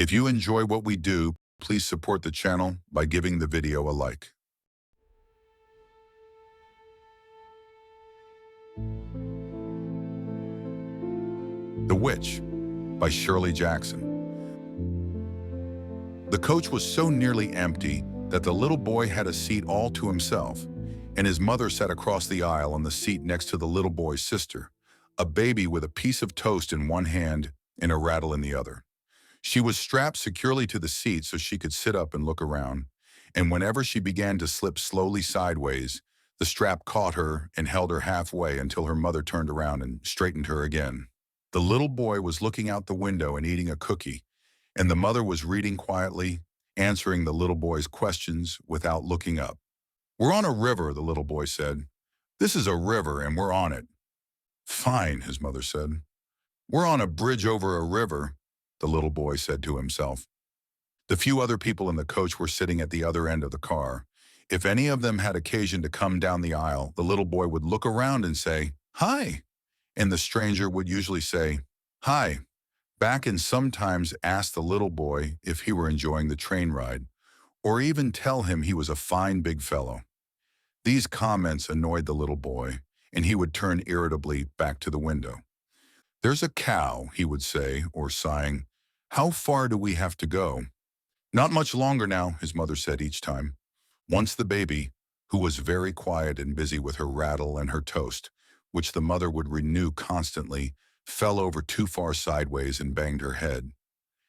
If you enjoy what we do, please support the channel by giving the video a like. The Witch by Shirley Jackson. The coach was so nearly empty that the little boy had a seat all to himself, and his mother sat across the aisle on the seat next to the little boy's sister, a baby with a piece of toast in one hand and a rattle in the other. She was strapped securely to the seat so she could sit up and look around, and whenever she began to slip slowly sideways, the strap caught her and held her halfway until her mother turned around and straightened her again. The little boy was looking out the window and eating a cookie, and the mother was reading quietly, answering the little boy's questions without looking up. "We're on a river," the little boy said. "This is a river and we're on it." "Fine," his mother said. "We're on a bridge over a river," the little boy said to himself. The few other people in the coach were sitting at the other end of the car. If any of them had occasion to come down the aisle, the little boy would look around and say, "Hi," and the stranger would usually say, "Hi," back, and sometimes ask the little boy if he were enjoying the train ride, or even tell him he was a fine big fellow. These comments annoyed the little boy, and he would turn irritably back to the window. "There's a cow," he would say, or sighing, "How far do we have to go?" "Not much longer now," his mother said each time. Once the baby, who was very quiet and busy with her rattle and her toast, which the mother would renew constantly, fell over too far sideways and banged her head.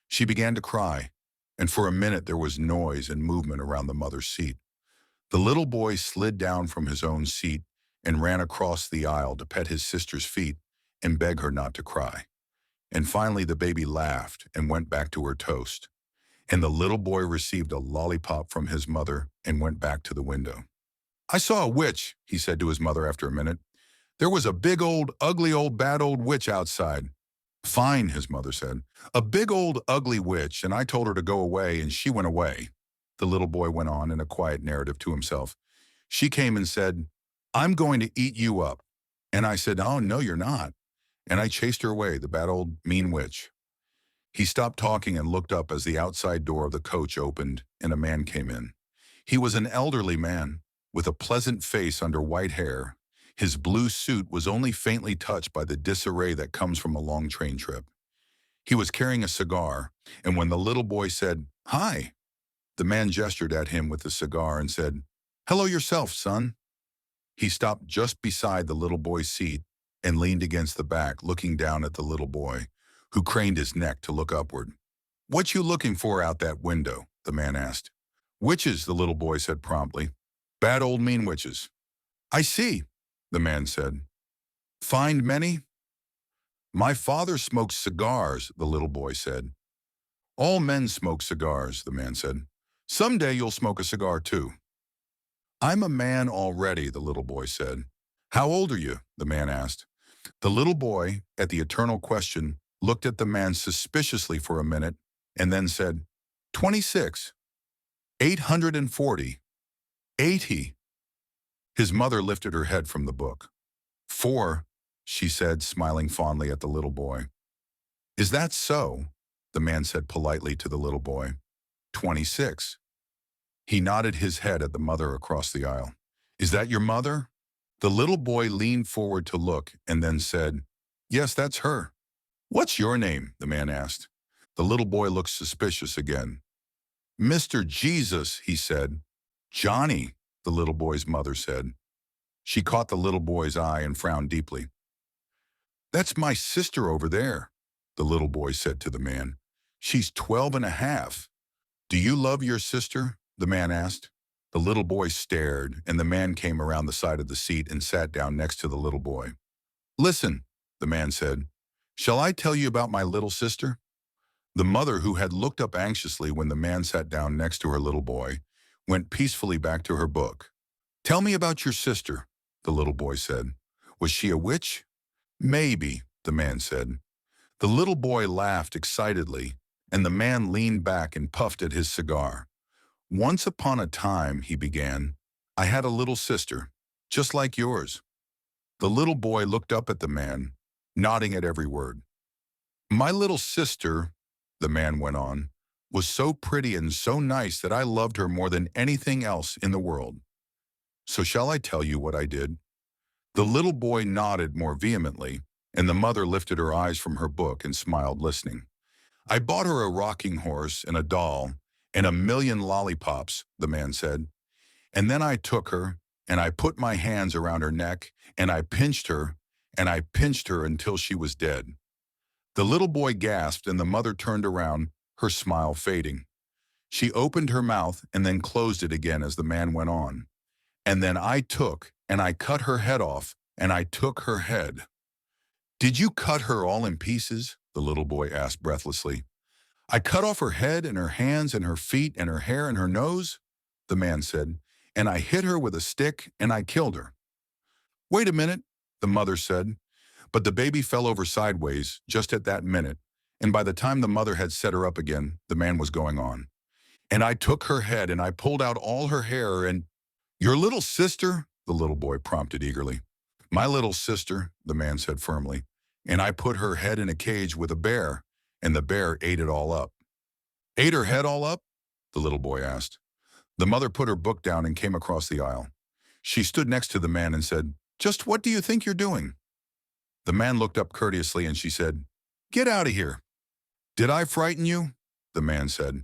She began to cry, and for a minute there was noise and movement around the mother's seat. The little boy slid down from his own seat and ran across the aisle to pet his sister's feet and beg her not to cry. And finally the baby laughed and went back to her toast. And the little boy received a lollipop from his mother and went back to the window. "I saw a witch," he said to his mother after a minute. "There was a big old, ugly old, bad old witch outside." "Fine," his mother said. "A big old, ugly witch, and I told her to go away, and she went away," the little boy went on in a quiet narrative to himself. "She came and said, 'I'm going to eat you up.' And I said, 'Oh, no, you're not.' And I chased her away, the bad old mean witch." He stopped talking and looked up as the outside door of the coach opened and a man came in. He was an elderly man with a pleasant face under white hair. His blue suit was only faintly touched by the disarray that comes from a long train trip. He was carrying a cigar, and when the little boy said, "Hi," the man gestured at him with the cigar and said, "Hello yourself, son." He stopped just beside the little boy's seat and leaned against the back, looking down at the little boy, who craned his neck to look upward. "What you looking for out that window?" the man asked. "Witches," the little boy said promptly. "Bad old mean witches." "I see," the man said. "Find many?" "My father smokes cigars," the little boy said. "All men smoke cigars," the man said. "Someday you'll smoke a cigar too." "I'm a man already," the little boy said. "How old are you?" the man asked. The little boy, at the eternal question, looked at the man suspiciously for a minute and then said, 26, 840, 80. His mother lifted her head from the book. 4, she said, smiling fondly at the little boy. "Is that so?" the man said politely to the little boy. 26. He nodded his head at the mother across the aisle. "Is that your mother?" The little boy leaned forward to look and then said, "Yes, that's her." "What's your name?" the man asked. The little boy looked suspicious again. "Mr. Jesus," he said. "Johnny," the little boy's mother said. She caught the little boy's eye and frowned deeply. "That's my sister over there," the little boy said to the man. "She's 12 and a half. Do you love your sister?" the man asked. The little boy stared, and the man came around the side of the seat and sat down next to the little boy. "Listen," the man said. "Shall I tell you about my little sister?" The mother, who had looked up anxiously when the man sat down next to her little boy, went peacefully back to her book. "Tell me about your sister," the little boy said. "Was she a witch?" "Maybe," the man said. The little boy laughed excitedly, and the man leaned back and puffed at his cigar. "Once upon a time," he began, "I had a little sister, just like yours." The little boy looked up at the man, nodding at every word. "My little sister," the man went on, was so pretty and so nice that I loved her more than anything else in the world. So shall I tell you what I did? The little boy nodded more vehemently, and the mother lifted her eyes from her book and smiled, listening. I bought her a rocking horse and a doll and a million lollipops, the man said. And then I took her, and I put my hands around her neck, and I pinched her, and I pinched her until she was dead. The little boy gasped, and the mother turned around, her smile fading. She opened her mouth and then closed it again as the man went on. And then I took, and I cut her head off, and I took her head. Did you cut her all in pieces? The little boy asked breathlessly. I cut off her head and her hands and her feet and her hair and her nose, the man said, and I hit her with a stick and I killed her. Wait a minute, the mother said, but the baby fell over sideways just at that minute, and by the time the mother had set her up again, the man was going on. And I took her head and I pulled out all her hair and— Your little sister? The little boy prompted eagerly. My little sister, the man said firmly, and I put her head in a cage with a bear, and the bear ate it all up. Ate her head all up? The little boy asked. The mother put her book down and came across the aisle. She stood next to the man and said, Just what do you think you're doing? The man looked up courteously and she said, Get out of here. Did I frighten you? The man said.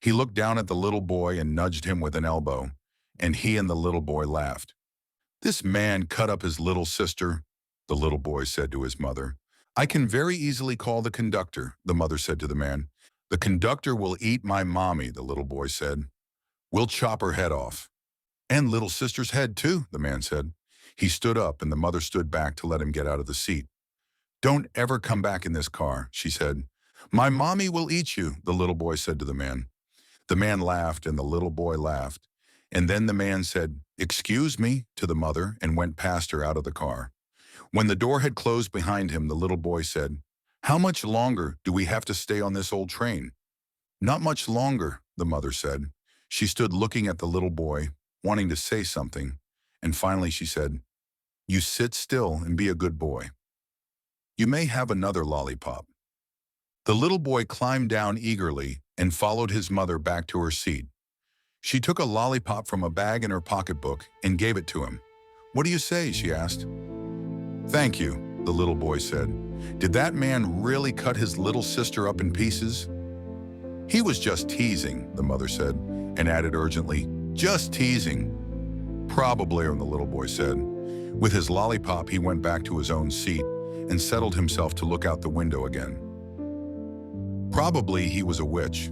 He looked down at the little boy and nudged him with an elbow, and he and the little boy laughed. This man cut up his little sister, the little boy said to his mother. I can very easily call the conductor, the mother said to the man. The conductor will eat my mommy, the little boy said. We'll chop her head off. And little sister's head too, the man said. He stood up and the mother stood back to let him get out of the seat. Don't ever come back in this car, she said. My mommy will eat you, the little boy said to the man. The man laughed and the little boy laughed. And then the man said, Excuse me, to the mother and went past her out of the car. When the door had closed behind him, the little boy said, How much longer do we have to stay on this old train? Not much longer, the mother said. She stood looking at the little boy, wanting to say something, and finally she said, You sit still and be a good boy. You may have another lollipop. The little boy climbed down eagerly and followed his mother back to her seat. She took a lollipop from a bag in her pocketbook and gave it to him. What do you say? She asked. Thank you, the little boy said. Did that man really cut his little sister up in pieces? He was just teasing, the mother said, and added urgently, Just teasing. Probably, the little boy said. With his lollipop, he went back to his own seat and settled himself to look out the window again. Probably he was a witch,